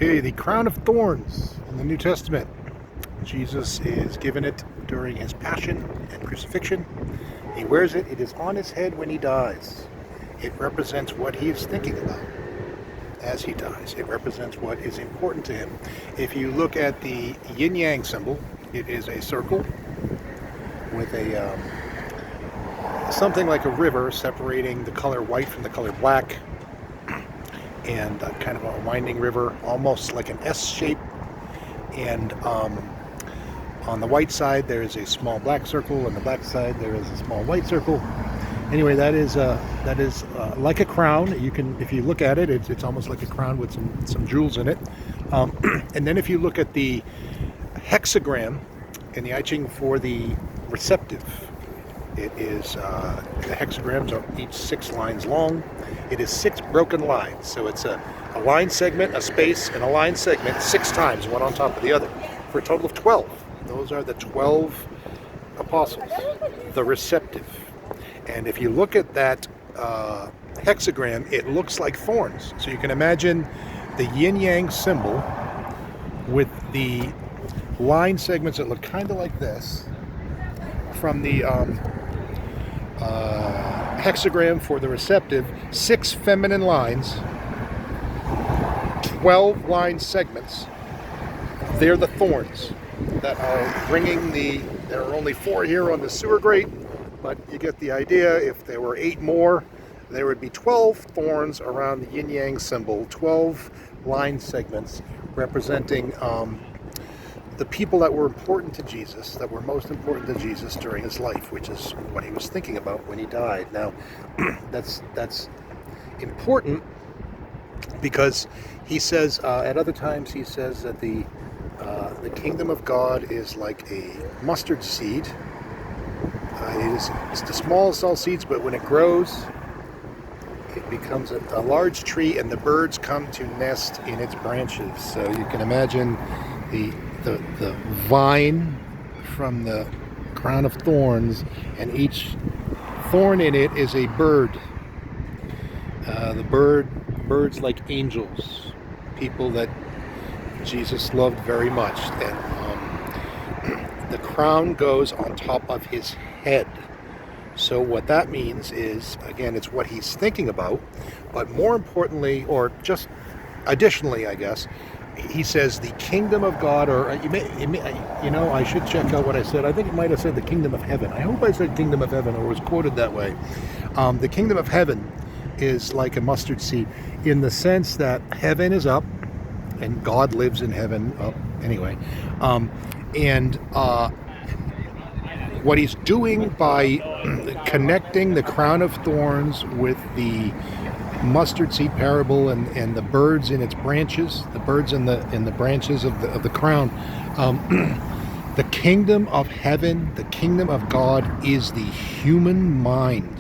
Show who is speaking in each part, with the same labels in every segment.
Speaker 1: Okay, the crown of thorns in the New Testament. Jesus is given it during his passion and crucifixion. He wears it. It is on his head when he dies. It represents what he is thinking about as he dies. It represents what is important to him. If you look at the yin-yang symbol, it is a circle with a something like a river separating the color white from the color black, and kind of a winding river, almost like an S shape. And on the white side there is a small black circle, on the black side there is a small white circle. Anyway, that is like a crown. You can, if you look at it, it's almost like a crown with some jewels in it. And then if you look at the hexagram in the I Ching for the receptive, it is the hexagrams are each 6 lines long. It is 6 broken lines, so it's a line segment, a space, and a line segment 6 times, one on top of the other, for a total of 12. Those are the 12 apostles, the receptive. And if you look at that hexagram, it looks like thorns. So you can imagine the yin-yang symbol with the line segments that look kind of like this from the hexagram for the receptive, 6 feminine lines, 12 line segments. They're the thorns that are bringing there are only 4 here on the sewer grate, but you get the idea. If there were 8 more, there would be 12 thorns around the yin-yang symbol, 12 line segments representing the people that were important to Jesus, that were most important to Jesus during his life, which is what he was thinking about when he died. Now, that's important because he says, at other times he says that the kingdom of God is like a mustard seed. It's the smallest of all seeds, but when it grows, it becomes a large tree, and the birds come to nest in its branches. So you can imagine the vine from the crown of thorns, and each thorn in it is a bird. Birds like angels, people that Jesus loved very much. And the crown goes on top of his head. So what that means is, again, it's what he's thinking about, but more importantly, or just additionally, I guess, he says the kingdom of God, or I should check out what I said. I think it might have said the kingdom of heaven. I hope I said kingdom of heaven, or was quoted that way. The kingdom of heaven is like a mustard seed in the sense that heaven is up, and God lives in heaven up anyway. And what he's doing by connecting the crown of thorns with the mustard seed parable and the birds in its branches, the birds in the branches of the crown, the kingdom of heaven, the kingdom of God is the human mind.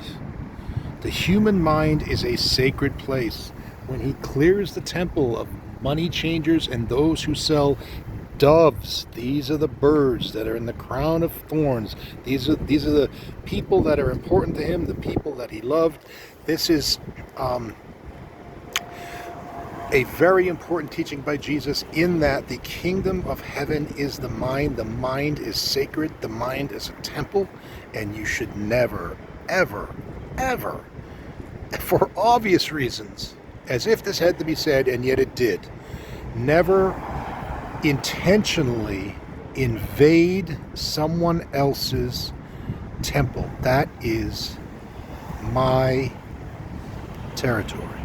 Speaker 1: The human mind is a sacred place. When he clears the temple of money changers and those who sell doves, these are the birds that are in the crown of thorns. These are the people that are important to him, the people that he loved. This is a very important teaching by Jesus, in that the kingdom of heaven is the mind. The mind is sacred. The mind is a temple, and you should never, ever, ever, for obvious reasons, as if this had to be said, and yet it did, never intentionally invade someone else's temple. That is my territory.